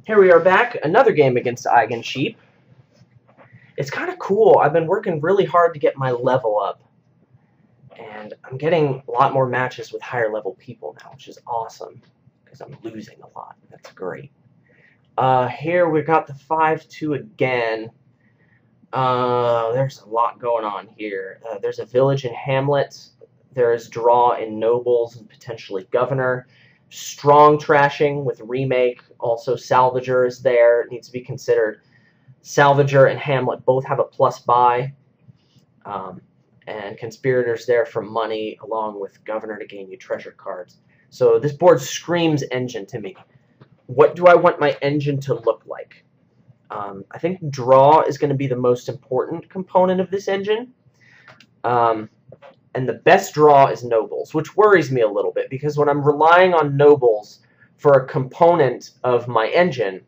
Here we are back, another game against eigensheep. It's kind of cool. I've been working really hard to get my level up, and I'm getting a lot more matches with higher level people now, which is awesome, because I'm losing a lot. That's great. Here we got the 5-2 again. There's a lot going on here. There's a village in Hamlet. There's draw in nobles and potentially governor. Strong trashing with remake. Also salvager is there. It needs to be considered. Salvager and Hamlet both have a plus buy. And conspirators there for money along with governor to gain you treasure cards. So this board screams engine to me. What do I want my engine to look like? I think draw is going to be the most important component of this engine. And the best draw is nobles, which worries me a little bit, because when I'm relying on nobles for a component of my engine,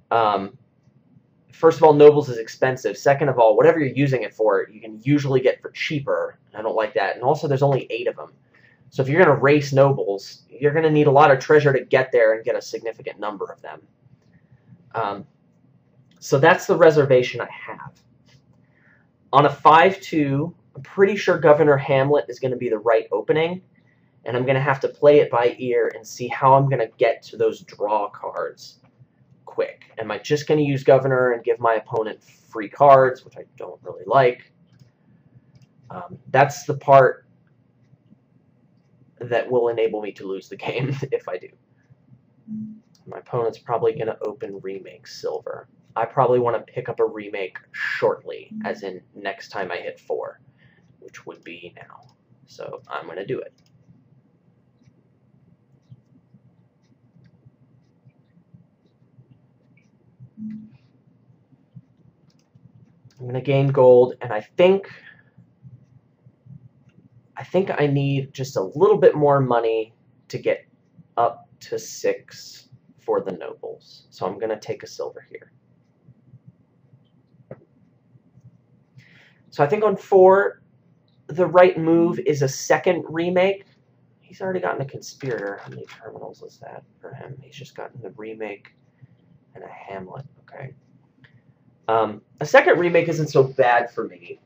first of all, nobles is expensive. Second of all, whatever you're using it for, you can usually get for cheaper. I don't like that. And also, there's only 8 of them. So if you're going to race nobles, you're going to need a lot of treasure to get there and get a significant number of them. So that's the reservation I have. On a 5-2, I'm pretty sure Governor Hamlet is going to be the right opening, and I'm going to have to play it by ear and see how I'm going to get to those draw cards quick. Am I just going to use Governor and give my opponent free cards, which I don't really like? That's the part that will enable me to lose the game if I do. My opponent's probably going to open remake silver. I probably want to pick up a remake shortly, as in next time I hit 4, which would be now. So I'm going to do it. I'm going to gain gold, and I think I need just a little bit more money to get up to 6 for the nobles. So I'm going to take a silver here. So I think on 4, the right move is a second remake. He's already gotten a conspirator. How many terminals is that for him? He's just gotten the remake and a Hamlet. Okay. A second remake isn't so bad for me,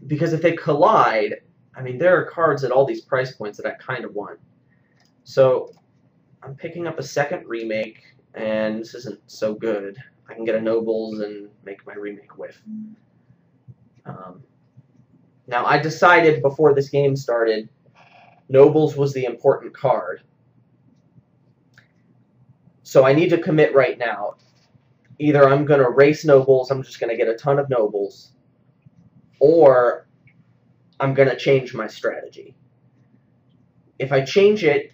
because if they collide, I mean, there are cards at all these price points that I kind of want. So I'm picking up a second remake, and this isn't so good. I can get a nobles and make my remake whiff. Now, I decided before this game started, nobles was the important card. So I need to commit right now. Either I'm going to race nobles, I'm just going to get a ton of nobles, or I'm going to change my strategy. If I change it,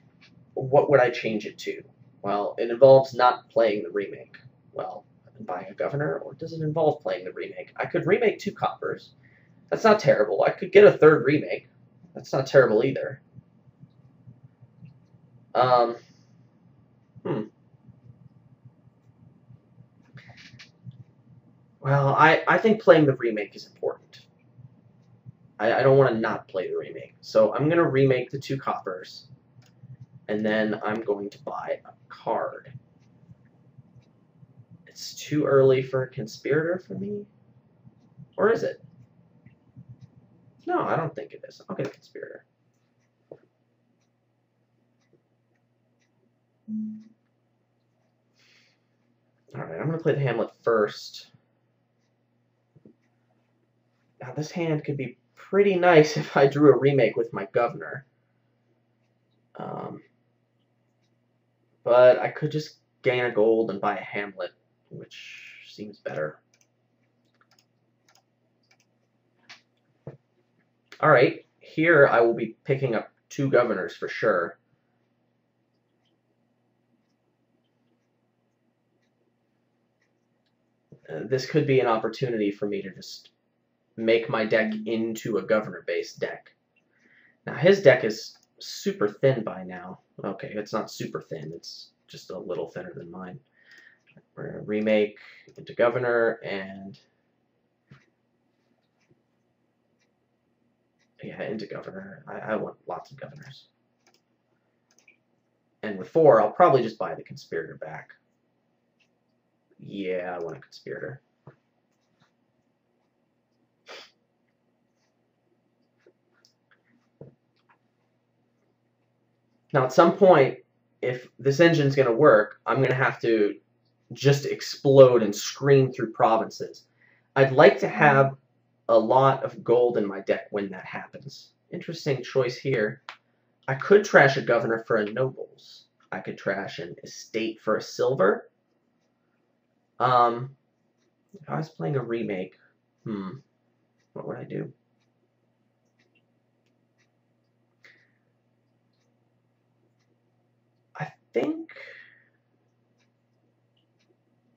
what would I change it to? Well, it involves not playing the remake. Well, I've been buying a governor, or does it involve playing the remake? I could remake 2 coppers. That's not terrible. I could get a 3rd remake. That's not terrible either. Well, I think playing the remake is important. I don't want to not play the remake. So I'm going to remake the 2 coppers, and then I'm going to buy a card. It's too early for a conspirator for me? Or is it? No, I don't think it is. I'll get a conspirator. Alright, I'm going to play the Hamlet first. Now, this hand could be pretty nice if I drew a remake with my governor. But I could just gain a gold and buy a Hamlet, which seems better. Alright, here I will be picking up 2 governors for sure. This could be an opportunity for me to just make my deck into a governor-based deck. Now, his deck is super thin by now. Okay, it's not super thin. It's just a little thinner than mine. We're going to remake into governor, and yeah, into governor. I want lots of governors. And with 4, I'll probably just buy the conspirator back. Yeah, I want a conspirator. Now, at some point, if this engine's going to work, I'm going to have to just explode and scream through provinces. I'd like to have a lot of gold in my deck when that happens. Interesting choice here. I could trash a governor for a nobles. I could trash an estate for a silver. If I was playing a remake, what would I do? I think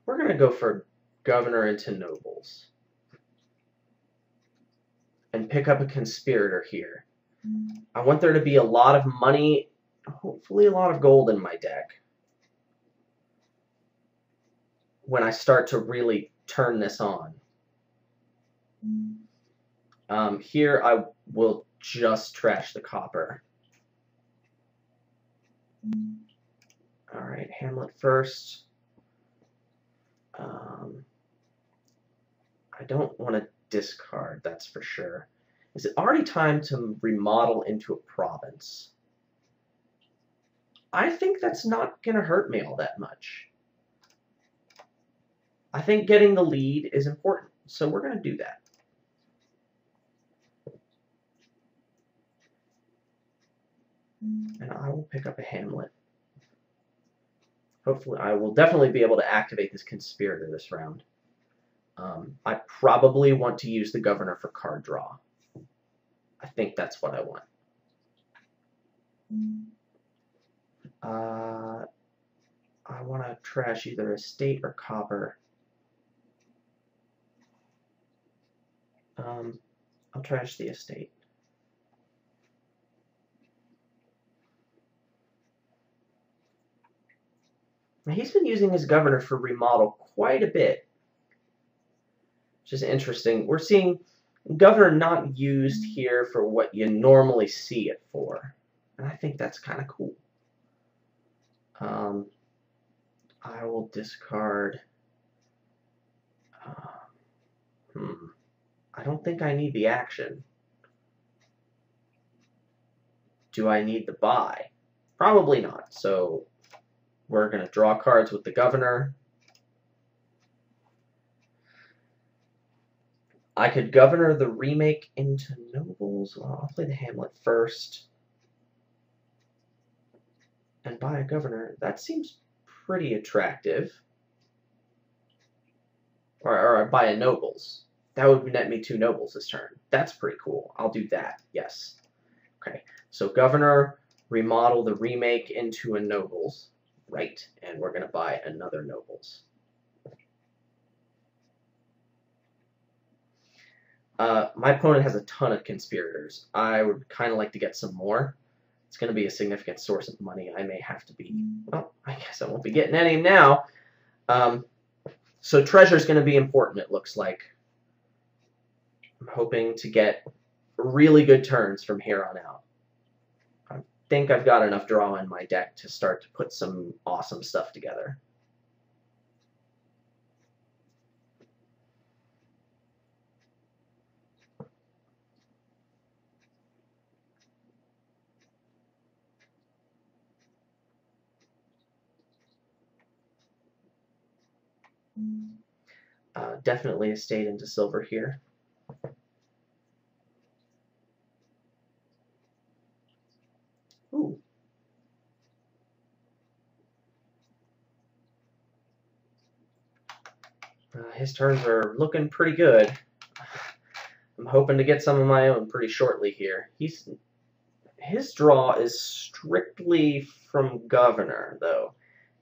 we're going to go for governor into nobles and pick up a conspirator here. I want there to be a lot of money, hopefully a lot of gold in my deck when I start to really turn this on. Here I will just trash the copper. Alright, Hamlet first. I don't want to discard, that's for sure. Is it already time to remodel into a province? I think that's not going to hurt me all that much. I think getting the lead is important, so we're going to do that. And I will pick up a Hamlet. Hopefully, I will definitely be able to activate this conspirator this round. I probably want to use the governor for card draw. I think that's what I want. I want to trash either estate or copper. I'll trash the estate. Now, he's been using his governor for remodel quite a bit, which is interesting. We're seeing governor not used here for what you normally see it for, and I think that's kind of cool. I will discard. I don't think I need the action. Do I need the buy? Probably not. So we're going to draw cards with the governor. I could governor the remake into nobles. Well, I'll play the Hamlet first. And buy a governor. That seems pretty attractive. Or buy a nobles. That would net me 2 nobles this turn. That's pretty cool. I'll do that. Yes. Okay. So governor, remodel the remake into a nobles. Right. And we're going to buy another nobles. My opponent has a ton of conspirators. I would kind of like to get some more. It's going to be a significant source of money. I may have to be... Well, I guess I won't be getting any now. So treasure is going to be important, it looks like. I'm hoping to get really good turns from here on out. I think I've got enough draw in my deck to start to put some awesome stuff together. Definitely a estate into silver here. Ooh. His turns are looking pretty good. I'm hoping to get some of my own pretty shortly here. His draw is strictly from governor, though.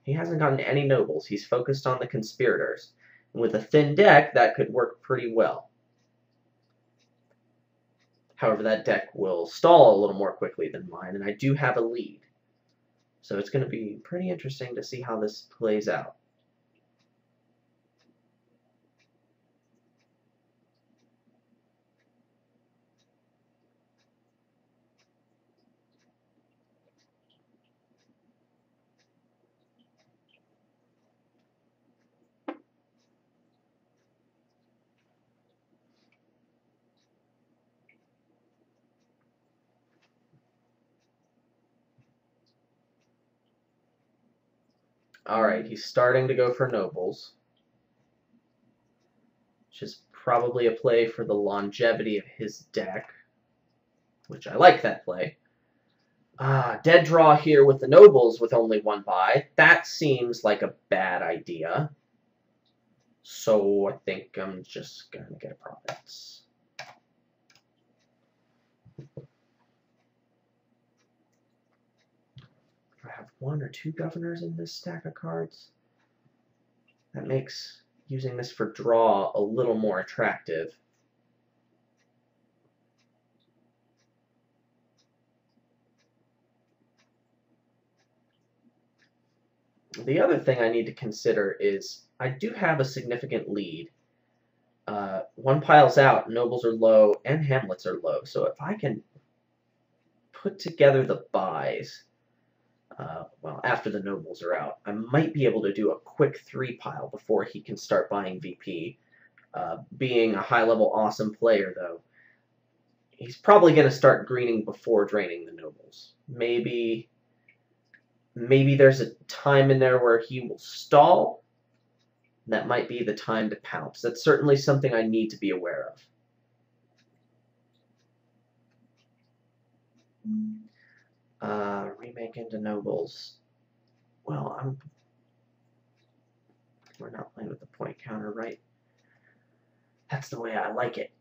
He hasn't gotten any nobles. He's focused on the conspirators. And with a thin deck, that could work pretty well. However, that deck will stall a little more quickly than mine, and I do have a lead. So it's going to be pretty interesting to see how this plays out. Alright, he's starting to go for nobles, which is probably a play for the longevity of his deck, which I like that play. Dead draw here with the nobles with only one buy. That seems like a bad idea. So I think I'm just going to get a province. Do I have one or two governors in this stack of cards? That makes using this for draw a little more attractive. The other thing I need to consider is I do have a significant lead. One pile's out, nobles are low, and hamlets are low. So if I can put together the buys, well, after the nobles are out, I might be able to do a quick 3-pile before he can start buying VP. Being a high-level awesome player, though, he's probably going to start greening before draining the nobles. Maybe there's a time in there where he will stall. That might be the time to pounce. That's certainly something I need to be aware of. Remake into nobles. Well, we're not playing with the point counter, right? That's the way I like it.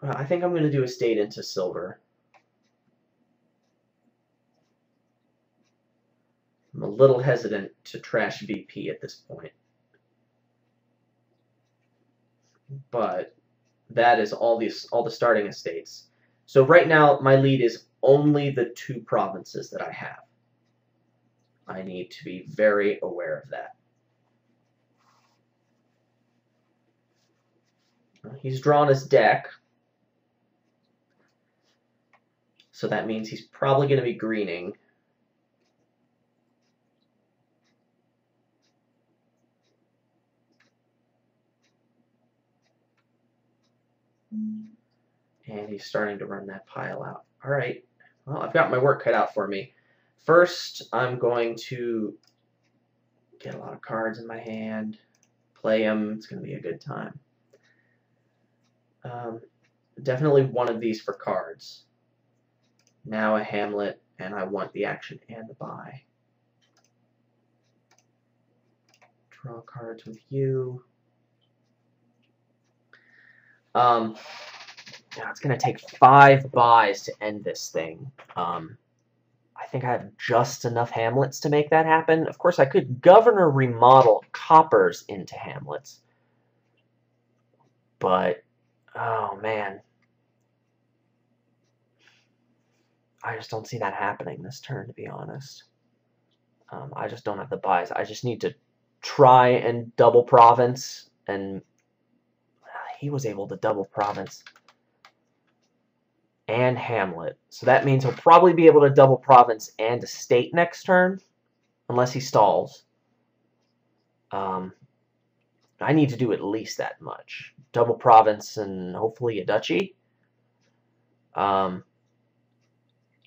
I think I'm going to do estate into silver. I'm a little hesitant to trash VP at this point. But that is all the starting estates. So right now, my lead is only the 2 provinces that I have. I need to be very aware of that. He's drawn his deck. So that means he's probably going to be greening. And he's starting to run that pile out. All right. Well, I've got my work cut out for me. First, I'm going to get a lot of cards in my hand, play them. It's going to be a good time. Definitely one of these for cards. Now a hamlet, and I want the action and the buy. Draw cards with you. Yeah, it's going to take 5 buys to end this thing. I think I have just enough hamlets to make that happen. Of course, I could governor remodel coppers into hamlets. But, oh man. I just don't see that happening this turn, to be honest. I just don't have the buys. I just need to try and double province, and he was able to double province and hamlet. So that means he'll probably be able to double province and estate next turn, unless he stalls. I need to do at least that much. Double province and hopefully a duchy.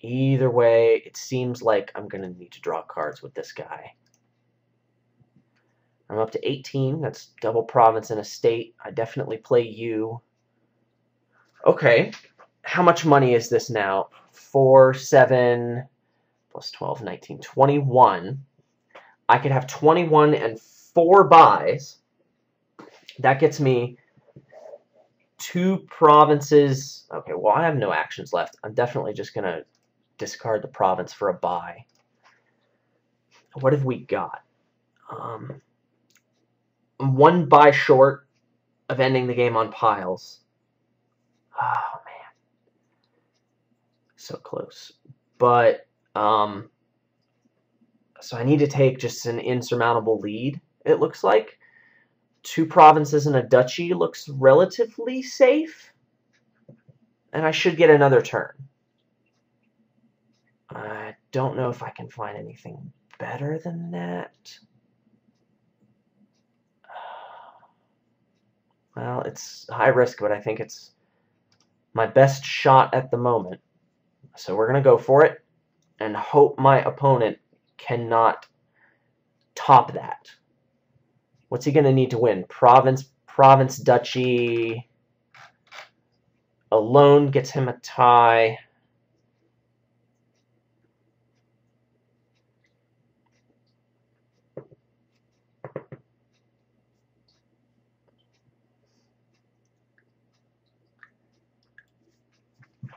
Either way, it seems like I'm going to need to draw cards with this guy. I'm up to 18. That's double province and estate. I definitely play you. Okay. How much money is this now? 4, 7, plus 12, 19, 21. I could have 21 and 4 buys. That gets me 2 provinces. Okay, well, I have no actions left. I'm definitely just going to discard the province for a buy. What have we got? 1 buy short of ending the game on piles. Oh, man. So close. But, so I need to take just an insurmountable lead, it looks like. 2 provinces and a duchy looks relatively safe. And I should get another turn. I don't know if I can find anything better than that. Well, it's high risk, but I think it's my best shot at the moment. So we're going to go for it and hope my opponent cannot top that. What's he going to need to win? Province, duchy alone gets him a tie.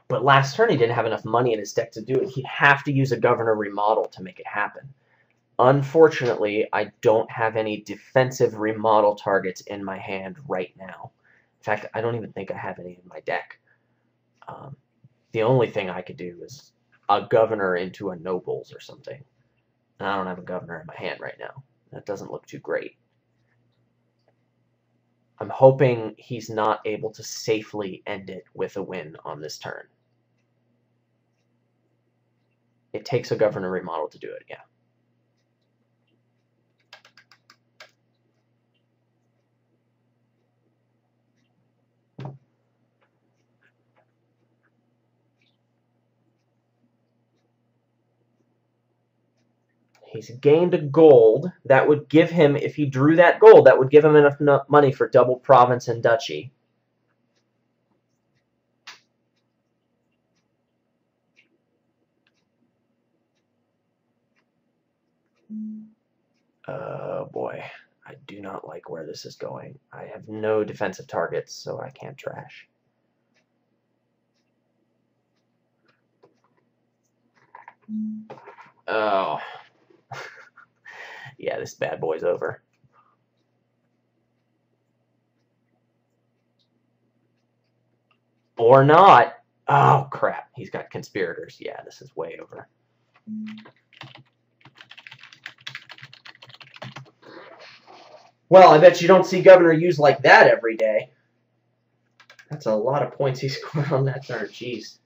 But last turn he didn't have enough money in his deck to do it. He'd have to use a governor remodel to make it happen. Unfortunately, I don't have any defensive remodel targets in my hand right now. In fact, I don't even think I have any in my deck. The only thing I could do is a governor into a nobles or something. And I don't have a governor in my hand right now. That doesn't look too great. I'm hoping he's not able to safely end it with a win on this turn. It takes a governor remodel to do it, yeah. He's gained a gold. That would give him, if he drew that gold, that would give him enough money for double province and duchy. Oh boy, I do not like where this is going. I have no defensive targets, so I can't trash. Oh. Yeah, this bad boy's over. Or not. Oh, crap. He's got conspirators. Yeah, this is way over. Well, I bet you don't see Governor used like that every day. That's a lot of points he scored on that turn. Jeez.